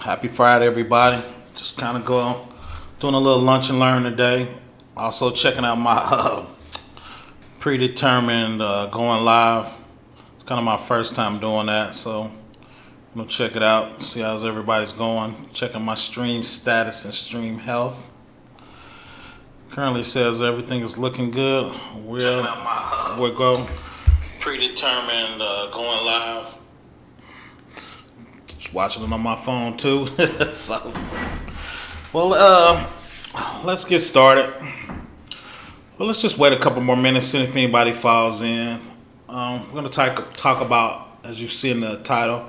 Happy Friday, everybody. Just kind of doing a little lunch and learn today. Also checking out my predetermined going live. It's kind of my first time doing that, so I'm gonna check it out, see how's everybody's going. Checking my stream status and stream health. Currently says everything is looking good. We're go predetermined going live. Just watching it on my phone too. So, well, let's get started. Well, let's just wait a couple more minutes, see if anybody files in. We're going to talk about, as you see in the title,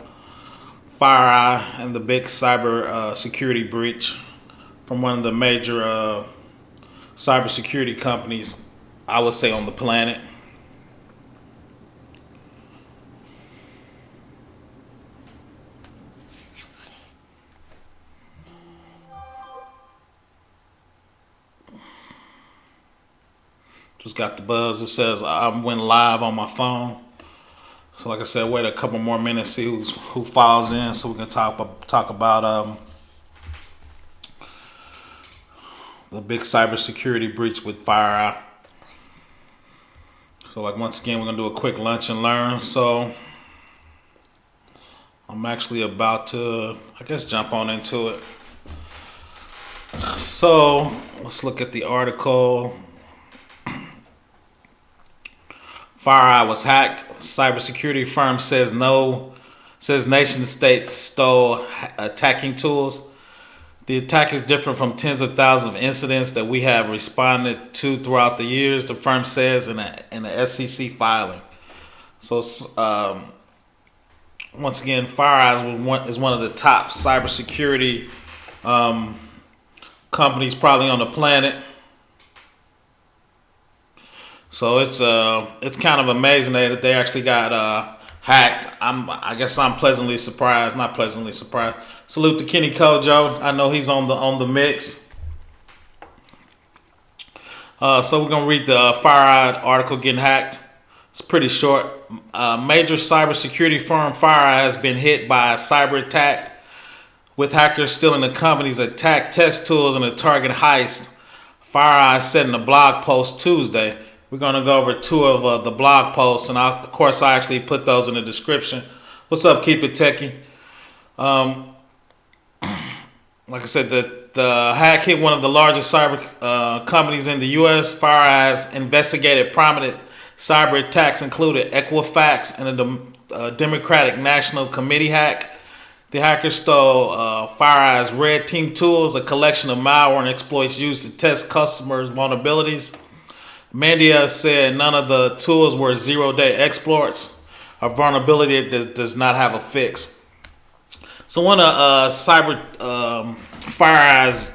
Fireeye and the big cyber security breach from one of the major cybersecurity companies, I would say, on the planet. Just got the buzz. It says I went live on my phone. So like I said, wait a couple more minutes, see who files in, so we can talk about the big cybersecurity breach with Fireeye. So like once again, we're gonna do a quick lunch and learn. So I'm actually about to, I guess, jump on into it. So let's look at the article. Fireeye was hacked. Cybersecurity firm says nation states stole attacking tools. The attack is different from tens of thousands of incidents that we have responded to throughout the years, the firm says in a SEC filing. So once again, Fireeye is one of the top cybersecurity companies probably on the planet. So it's kind of amazing that they actually got hacked. I guess I'm pleasantly surprised, not pleasantly surprised. Salute to Kenny Kojo. I know he's on the mix. So we're gonna read the Fireeye article getting hacked. It's pretty short. Major cybersecurity firm Fireeye has been hit by a cyber attack, with hackers stealing the company's attack test tools in a target heist. Fireeye said in a blog post Tuesday. We're going to go over two of the blog posts, and of course I actually put those in the description. What's up, Keep It Techie? Like I said, the hack hit one of the largest cyber companies in the U.S. Fireeye has investigated prominent cyber attacks, including Equifax and a Democratic National Committee hack. The hackers stole Fireeye's Red Team tools, a collection of malware and exploits used to test customers' vulnerabilities. Mandia said none of the tools were zero-day exploits. A vulnerability that does not have a fix. So one of Fireeye's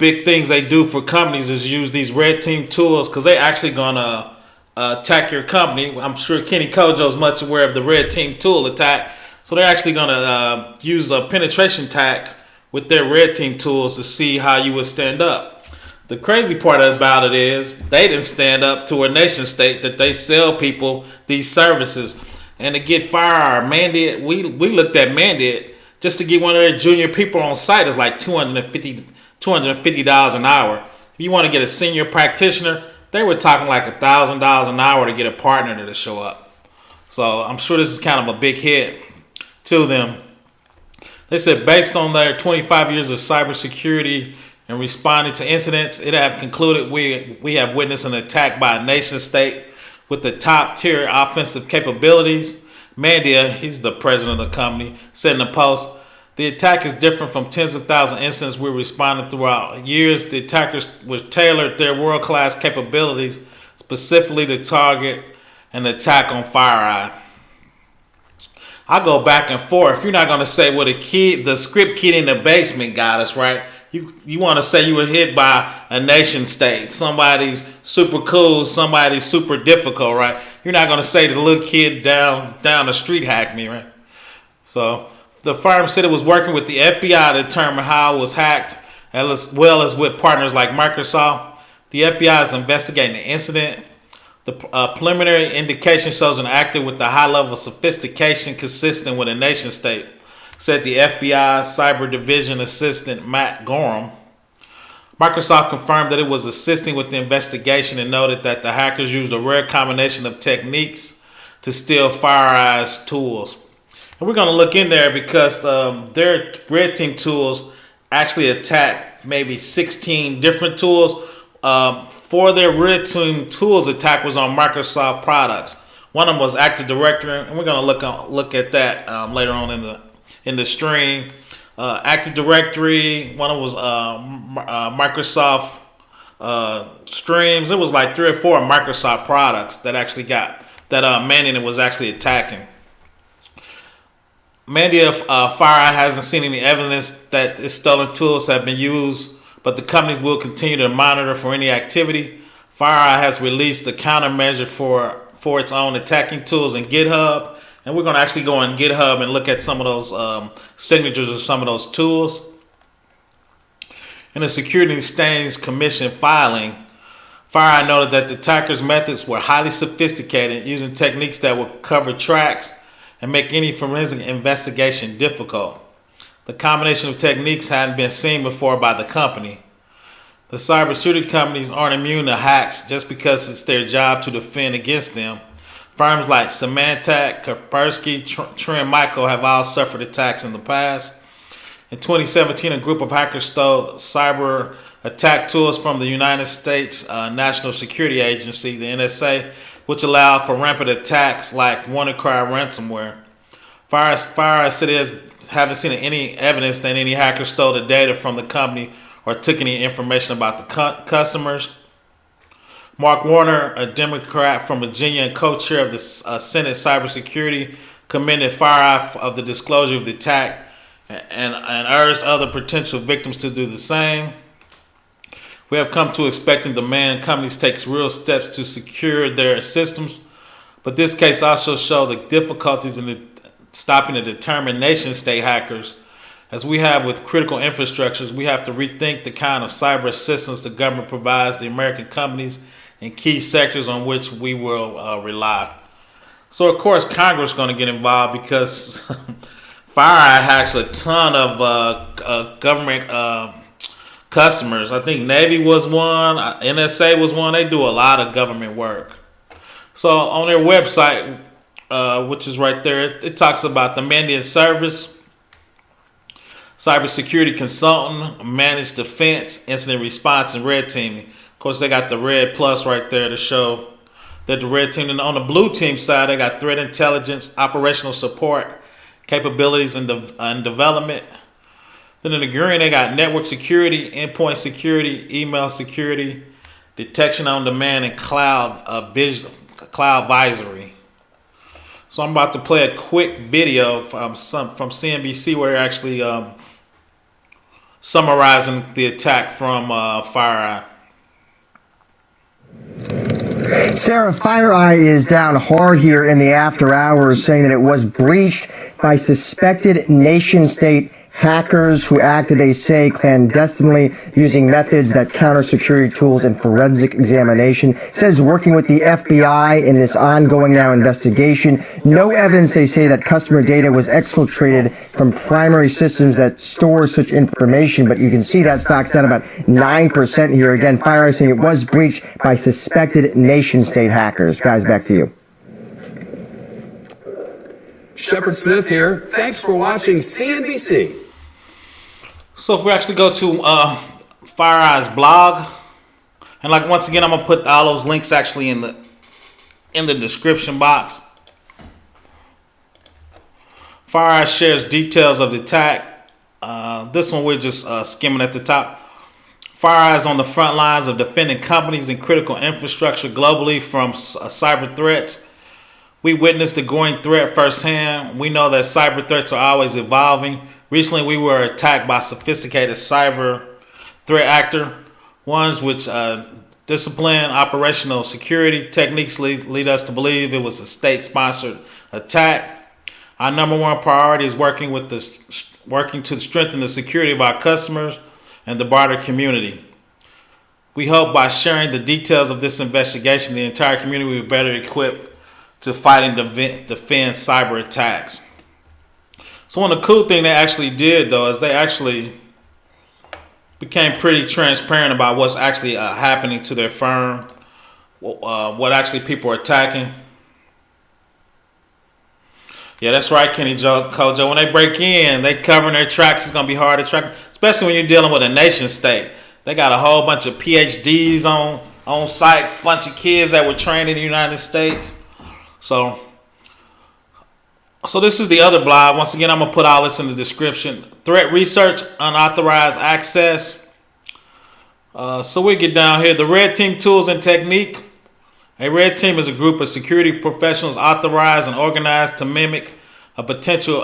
big things they do for companies is use these red team tools because they're actually gonna attack your company. I'm sure Kenny Kojo is much aware of the red team tool attack. So they're actually gonna use a penetration attack with their red team tools to see how you would stand up. The crazy part about it is they didn't stand up to a nation state that they sell people these services. And to get Fireeye, Mandia, we looked at Mandia just to get one of their junior people on site is like $250 an hour. If you want to get a senior practitioner, they were talking like $1,000 an hour to get a partner to show up. So I'm sure this is kind of a big hit to them. They said based on their 25 years of cybersecurity and responding to incidents, it have concluded we have witnessed an attack by a nation state with the top tier offensive capabilities. Mandia, he's the president of the company, said in a post, the attack is different from tens of thousands of incidents we responded throughout years. The attackers were tailored their world-class capabilities specifically to target an attack on Fireeye. I go back and forth. You're not going to say, well, the script kid in the basement got us, right? You want to say you were hit by a nation state. Somebody's super cool, somebody's super difficult, right? You're not going to say the little kid down the street hacked me, right? So the firm said it was working with the FBI to determine how it was hacked, as well as with partners like Microsoft. The FBI is investigating the incident. The preliminary indication shows an actor with a high level of sophistication consistent with a nation state. said the FBI Cyber Division Assistant Matt Gorham. Microsoft confirmed that it was assisting with the investigation and noted that the hackers used a rare combination of techniques to steal Fireeye's tools. And we're going to look in there because their red team tools actually attack maybe 16 different tools. For their red team tools attack was on Microsoft products. One of them was Active Directory, and we're going to look at that later on in the stream. Active Directory, one of them was Microsoft Streams. It was like 3 or 4 Microsoft products that actually got that Mandia was actually attacking. Mandia Fireeye hasn't seen any evidence that its stolen tools have been used, but the companies will continue to monitor for any activity. Fireeye has released a countermeasure for its own attacking tools in GitHub. And we're going to actually go on GitHub and look at some of those signatures of some of those tools. In the Security and Exchange Commission filing, Fireeye noted that the attackers' methods were highly sophisticated, using techniques that would cover tracks and make any forensic investigation difficult. The combination of techniques hadn't been seen before by the company. The cybersecurity companies aren't immune to hacks just because it's their job to defend against them. Firms like Symantec, Kaspersky, Trend Micro have all suffered attacks in the past. In 2017, a group of hackers stole cyber attack tools from the United States National Security Agency, the NSA, which allowed for rampant attacks like WannaCry ransomware. Fireeye said haven't seen any evidence that any hacker stole the data from the company or took any information about the customers. Mark Warner, a Democrat from Virginia and co-chair of the Senate Cybersecurity, commended Fireeye of the disclosure of the attack and urged other potential victims to do the same. We have come to expect and demand companies take real steps to secure their systems, but this case also showed the difficulties in stopping the determination state hackers. As we have with critical infrastructures, we have to rethink the kind of cyber assistance the government provides the American companies in key sectors on which we will rely. So, of course, Congress is going to get involved because Fireeye hacks a ton of government customers. I think Navy was one, NSA was one. They do a lot of government work. So, on their website, which is right there, it talks about the Mandia service, cybersecurity consultant, managed defense, incident response, and red teaming. Of course, they got the red plus right there to show that the red team. And on the blue team side, they got threat intelligence, operational support, capabilities and development. Then in the green, they got network security, endpoint security, email security, detection on demand, and cloud advisory. So I'm about to play a quick video from CNBC where they're actually summarizing the attack from Fireeye. Sarah, Fireeye is down hard here in the after hours, saying that it was breached by suspected nation-state hackers who acted, they say, clandestinely using methods that counter security tools and forensic examination. It says working with the FBI in this ongoing now investigation. No evidence, they say, that customer data was exfiltrated from primary systems that store such information, but you can see that stock's down about 9% here. Again, Fireeye saying it was breached by suspected nation-state hackers. Guys, back to you. Shepard Smith here. Thanks for watching CNBC. So if we actually go to Fireeye's blog, and like once again, I'm gonna put all those links actually in the description box. Fireeye shares details of the attack. This one we're just skimming at the top. Fireeye is on the front lines of defending companies and critical infrastructure globally from cyber threats. We witnessed the growing threat firsthand. We know that cyber threats are always evolving. Recently, we were attacked by sophisticated cyber threat actor, ones which discipline operational security techniques lead us to believe it was a state-sponsored attack. Our number one priority is working to strengthen the security of our customers and the broader community. We hope by sharing the details of this investigation, the entire community will be better equipped to fight and defend cyber attacks. So one of the cool thing they actually did though is they actually became pretty transparent about what's actually happening to their firm, what actually people are attacking. Yeah, that's right, Kenny Kojo. When they break in, they covering their tracks. It's gonna be hard to track, especially when you're dealing with a nation state. They got a whole bunch of PhDs on site, bunch of kids that were trained in the United States. So this is the other blog. Once again, I'm gonna put all this in the description. Threat research, unauthorized access. So we get down here. The red team tools and technique. A red team is a group of security professionals authorized and organized to mimic a potential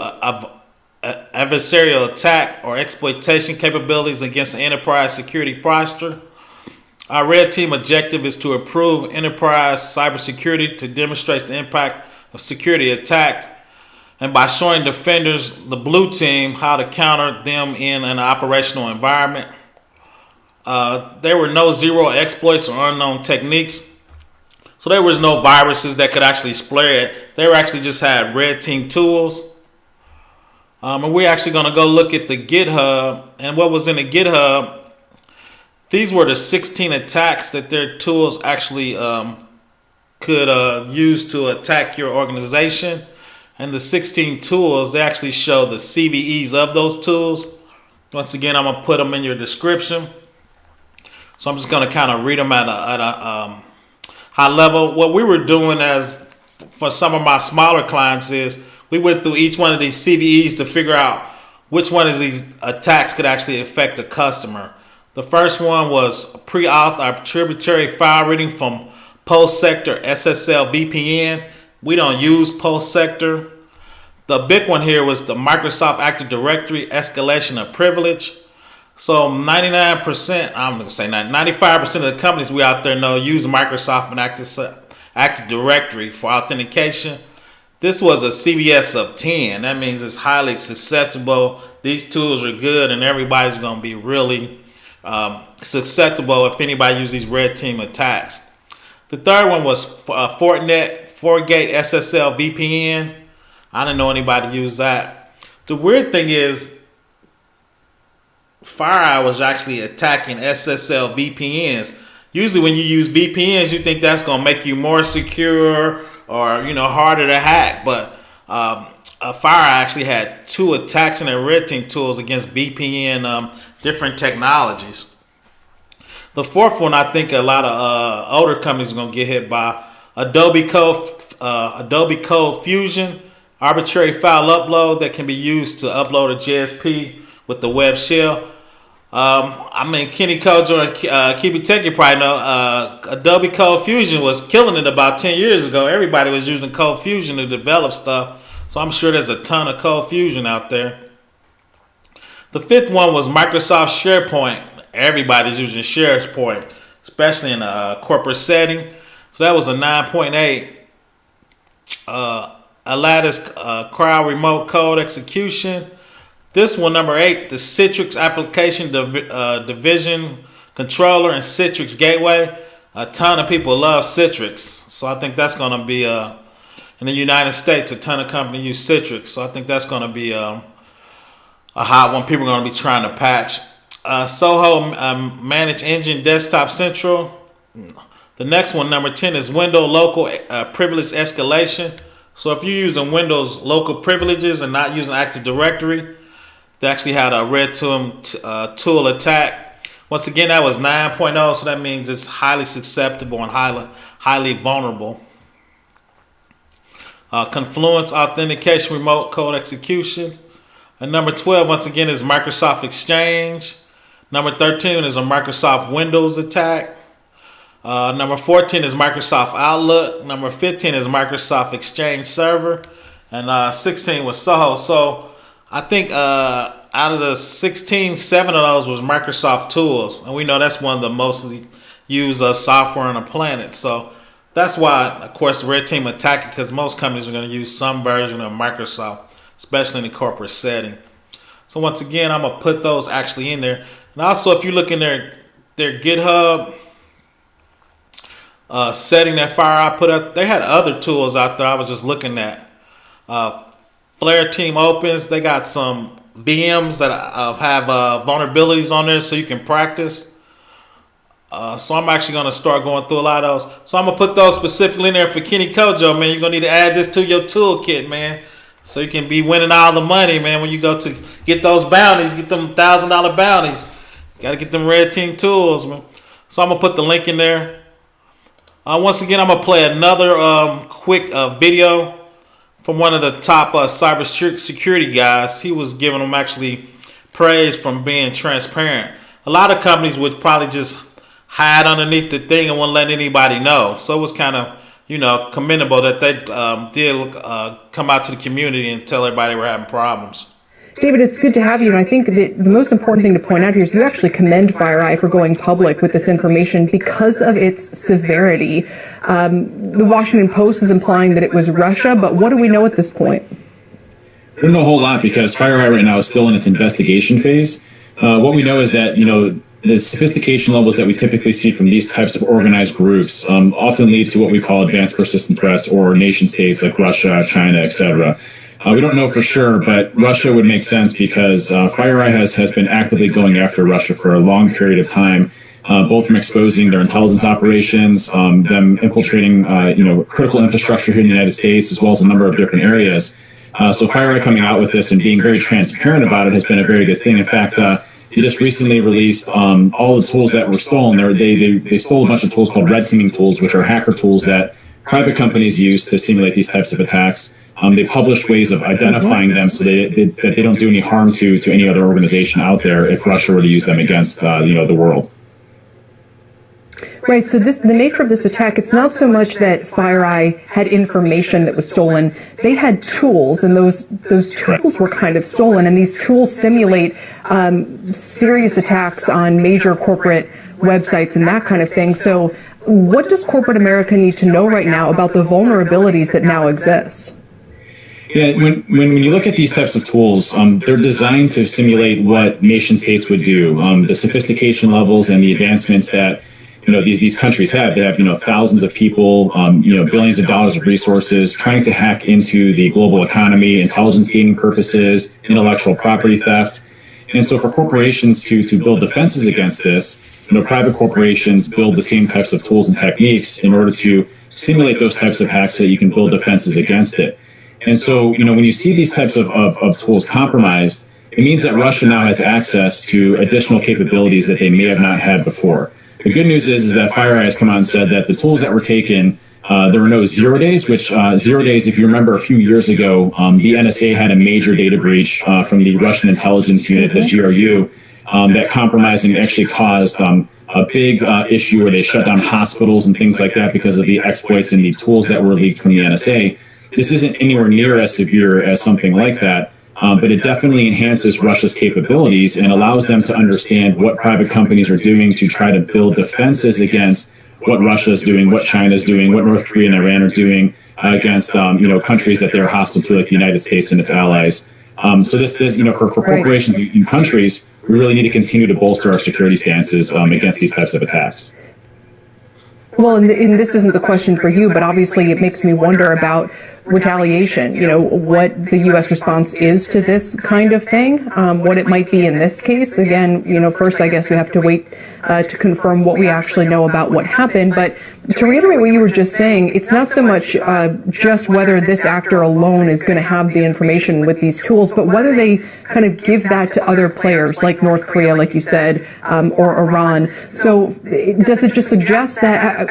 adversarial attack or exploitation capabilities against an enterprise security posture. Our red team objective is to improve enterprise cybersecurity to demonstrate the impact of security attack, and by showing defenders, the blue team, how to counter them in an operational environment. There were no zero exploits or unknown techniques. So there was no viruses that could actually spread. They were actually just had red team tools. And we're actually going to go look at the GitHub. And what was in the GitHub, these were the 16 attacks that their tools actually could use to attack your organization. And the 16 tools, they actually show the CVEs of those tools. Once again, I'm going to put them in your description. So I'm just going to kind of read them at a high level. What we were doing as for some of my smaller clients is we went through each one of these CVEs to figure out which one of these attacks could actually affect the customer. The first one was pre-auth arbitrary file reading from Pulse Secure SSL VPN. We don't use Pulse Secure. The big one here was the Microsoft Active Directory escalation of privilege. So 99%, I'm going to say 95% of the companies we out there know use Microsoft and Active Directory for authentication. This was a CVSS of 10. That means it's highly susceptible. These tools are good and everybody's going to be really susceptible if anybody uses these red team attacks. The third one was Fortinet Fortigate SSL VPN. I didn't know anybody use that. The weird thing is Fireeye was actually attacking SSL VPNs. Usually when you use VPNs, you think that's going to make you more secure or, harder to hack. But Fireeye actually had 2 attacks in their red team tools against VPN different technologies. The fourth one, I think a lot of older companies are going to get hit by. Adobe ColdFusion, arbitrary file upload that can be used to upload a JSP with the web shell. Kenny Kojo and Keep It Tech, you probably know, Adobe ColdFusion was killing it about 10 years ago. Everybody was using ColdFusion to develop stuff. So I'm sure there's a ton of ColdFusion out there. The fifth one was Microsoft Sharepoint. Everybody's using Sharepoint, especially in a corporate setting. So that was a 9.8. Lattice crowd remote code execution. This one, number 8, the Citrix application division controller and Citrix gateway. A ton of people love Citrix. So I think that's going to be, in the United States, a ton of companies use Citrix. So I think that's going to be a hot one people are going to be trying to patch. Soho Managed Engine Desktop Central. The next one, number 10, is Windows Local Privilege Escalation. So if you're using Windows local privileges and not using Active Directory, they actually had a red tool attack. Once again, that was 9.0, so that means it's highly susceptible and highly vulnerable. Confluence Authentication Remote Code Execution. And number 12, once again, is Microsoft Exchange. Number 13 is a Microsoft Windows attack. Number 14 is Microsoft Outlook. Number 15 is Microsoft Exchange Server. And 16 was Soho. So I think out of the 16, 7 of those was Microsoft tools. And we know that's one of the mostly used software on the planet. So that's why, of course, the red team attacked it, because most companies are going to use some version of Microsoft, especially in the corporate setting. So once again, I'm going to put those actually in there. And also, if you look in their GitHub setting that Fireeye put up, they had other tools out there I was just looking at. Flare team opens, they got some VMs that have vulnerabilities on there so you can practice. So I'm actually going to start going through a lot of those. So I'm going to put those specifically in there for Kenny Kojo, man. You're going to need to add this to your toolkit, man. So you can be winning all the money, man, when you go to get those bounties, get them $1,000 bounties. Got to get them red team tools, man. So I'm going to put the link in there. Once again, I'm going to play another quick video from one of the top cybersecurity guys. He was giving them actually praise from being transparent. A lot of companies would probably just hide underneath the thing and wouldn't let anybody know. So it was kind of, commendable that they did come out to the community and tell everybody we're having problems. David, it's good to have you, and I think that the most important thing to point out here is you actually commend Fireeye for going public with this information because of its severity. The Washington Post is implying that it was Russia, but what do we know at this point? We don't know a whole lot because Fireeye right now is still in its investigation phase. What we know is that, the sophistication levels that we typically see from these types of organized groups often lead to what we call advanced persistent threats or nation states like Russia, China, etc. We don't know for sure, but Russia would make sense because Fireeye has been actively going after Russia for a long period of time, both from exposing their intelligence operations, them infiltrating critical infrastructure here in the United States, as well as a number of different areas. So Fireeye coming out with this and being very transparent about it has been a very good thing. In fact, they just recently released all the tools that were stolen. They stole a bunch of tools called red teaming tools, which are hacker tools that private companies use to simulate these types of attacks. They publish ways of identifying them so that they don't do any harm to any other organization out there if Russia were to use them against the world. Right, so the nature of this attack, it's not so much that Fireeye had information that was stolen. They had tools, and those tools were kind of stolen, and these tools simulate serious attacks on major corporate websites and that kind of thing. So what does corporate America need to know right now about the vulnerabilities that now exist? Yeah, when you look at these types of tools, they're designed to simulate what nation states would do. The sophistication levels and the advancements that these countries have. They have thousands of people, billions of dollars of resources trying to hack into the global economy, intelligence gaining purposes, intellectual property theft. And so for corporations to build defenses against this, private corporations build the same types of tools and techniques in order to simulate those types of hacks so that you can build defenses against it. And so, when you see these types of tools compromised, it means that Russia now has access to additional capabilities that they may have not had before. The good news is that Fireeye has come out and said that the tools that were taken, there were no 0 days, which 0 days, if you remember a few years ago, the NSA had a major data breach from the Russian intelligence unit, the GRU, that compromised and actually caused a big issue where they shut down hospitals and things like that because of the exploits and the tools that were leaked from the NSA. This isn't anywhere near as severe as something like that, but it definitely enhances Russia's capabilities and allows them to understand what private companies are doing to try to build defenses against what Russia is doing, what China is doing, what North Korea and Iran are doing against countries that they're hostile to, like the United States and its allies. So this for corporations and countries, we really need to continue to bolster our security stances against these types of attacks. Well, and this isn't the question for you, but obviously it makes me wonder about retaliation, what the U.S. response is to this kind of thing, what it might be in this case. Again, first I guess we have to wait to confirm what we actually know about what happened. But to reiterate what you were just saying, it's not so much just whether this actor alone is going to have the information with these tools, but whether they kind of give that to other players like North Korea, like you said, or Iran. So does it just suggest that,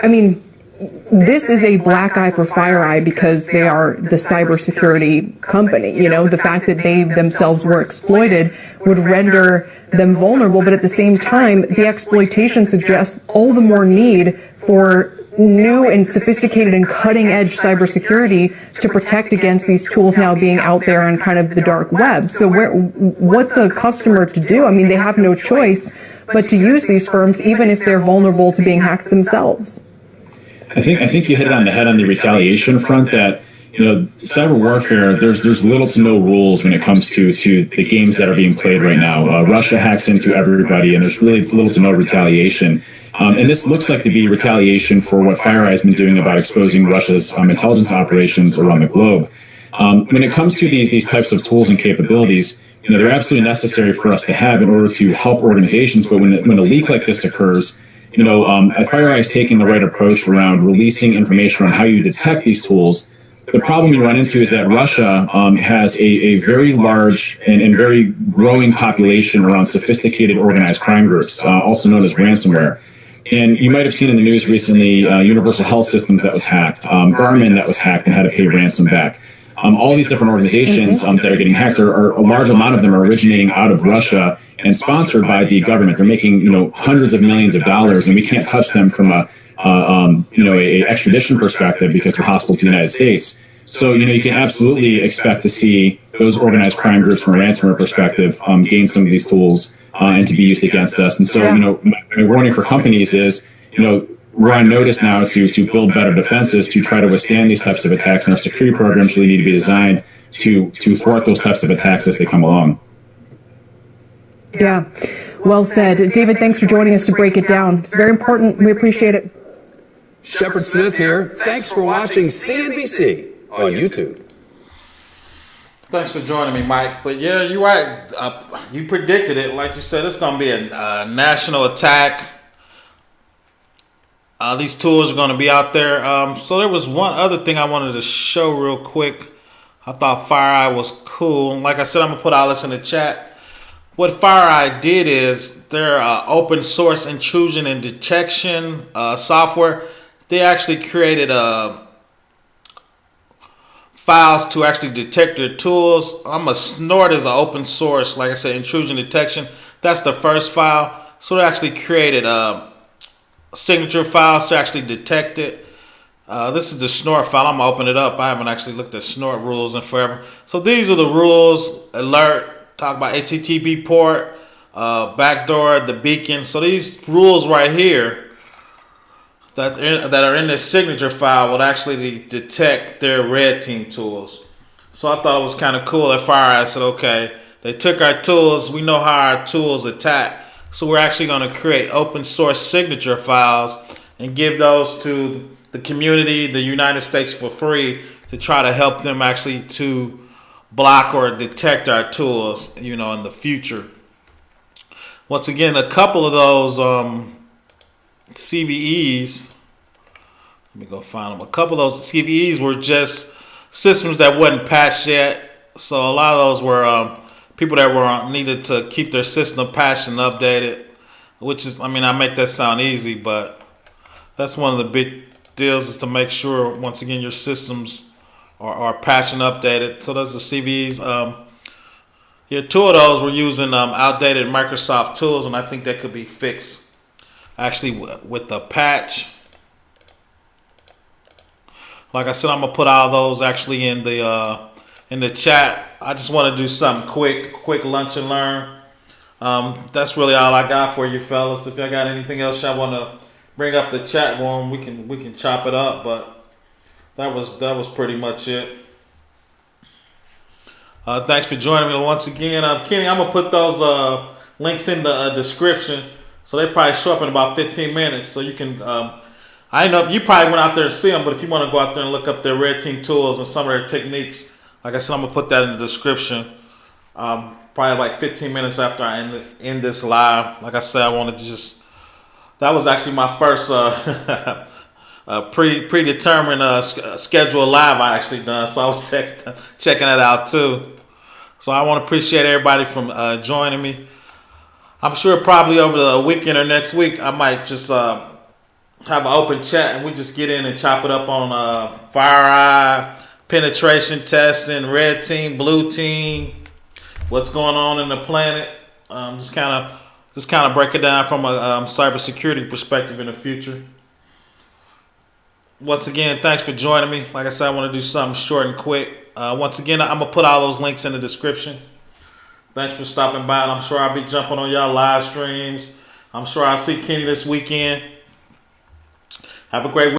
this is a black eye for Fireeye because they are the cybersecurity company. The fact that they themselves were exploited would render them vulnerable, but at the same time, the exploitation suggests all the more need for new and sophisticated and cutting-edge cybersecurity to protect against these tools now being out there on kind of the dark web. So what's a customer to do? They have no choice but to use these firms even if they're vulnerable to being hacked themselves. I think you hit it on the head on the retaliation front that, cyber warfare, there's little to no rules when it comes to the games that are being played right now. Russia hacks into everybody, and there's really little to no retaliation. And this looks like to be retaliation for what Fireeye has been doing about exposing Russia's intelligence operations around the globe. When it comes to these types of tools and capabilities, they're absolutely necessary for us to have in order to help organizations. But when a leak like this occurs, Fireeye is taking the right approach around releasing information on how you detect these tools. The problem you run into is that Russia has a very large and very growing population around sophisticated organized crime groups, also known as ransomware. And you might have seen in the news recently, Universal Health Systems that was hacked, Garmin that was hacked and had to pay ransom back. All these different organizations that are getting hacked are a large amount of them are originating out of Russia and sponsored by the government. They're making hundreds of millions of dollars, and we can't touch them from a extradition perspective because they're hostile to the United States. So you can absolutely expect to see those organized crime groups from a ransomware perspective gain some of these tools and to be used against us. And so my warning for companies is we're on notice now to build better defenses to try to withstand these types of attacks, and our security programs really need to be designed to thwart those types of attacks as they come along. Yeah, well said. David, thanks for joining us to break it down. It's very important. We appreciate it. Shepard Smith here. Thanks for watching CNBC on YouTube. Thanks for joining me, Mike. But yeah, you're right. You predicted it. Like you said, it's going to be a national attack. These tools are going to be out there. So there was one other thing I wanted to show real quick. I thought Fireeye was cool. Like I said, I'm going to put all this in the chat. What Fireeye did is their open source intrusion and detection software. They actually created files to actually detect their tools. Snort is an open source, like I said, intrusion detection. That's the first file. So they actually created signature files to actually detect it. This is the Snort file. I'm gonna open it up. I haven't actually looked at Snort rules in forever. So these are the rules. Alert. Talk about HTTP port, backdoor, the beacon. So these rules right here that are in this signature file would actually detect their red team tools. So I thought it was kind of cool that Fireeye said, okay, they took our tools. We know how our tools attack. So we're actually going to create open source signature files and give those to the community, the United States, for free to try to help them actually to block or detect our tools, in the future. Once again, a couple of those CVEs, let me go find them. A couple of those CVEs were just systems that wasn't patched yet. So a lot of those were people that needed to keep their system patched and updated, which is, I make that sound easy, but that's one of the big deals, is to make sure, once again, your systems are patched and updated. So those are CVEs. Two of those were using outdated Microsoft tools, and I think that could be fixed actually with the patch. Like I said, I'm gonna put all those actually in the chat. I just want to do something quick lunch and learn. That's really all I got for you fellas. If y'all got anything else y'all want to bring up the chat room, we can chop it up, but that was pretty much it. Thanks for joining me once again. Kenny, I'm gonna put those links in the description, so they probably show up in about 15 minutes. So you can, I know you probably went out there to see them, but if you want to go out there and look up their red team tools and some of their techniques, like I said, I'm gonna put that in the description. Probably like 15 minutes after I end this live. Like I said, I wanted to that was actually my first predetermined scheduled live I actually done, so I was checking that out too. So I want to appreciate everybody from joining me. I'm sure probably over the weekend or next week I might just have an open chat and we just get in and chop it up on Fireeye, penetration testing, red team, blue team, what's going on in the planet. Just kind of break it down from a cybersecurity perspective in the future. Once again, thanks for joining me. Like I said, I want to do something short and quick. Once again, I'm going to put all those links in the description. Thanks for stopping by, and I'm sure I'll be jumping on y'all live streams. I'm sure I'll see Kenny this weekend. Have a great week.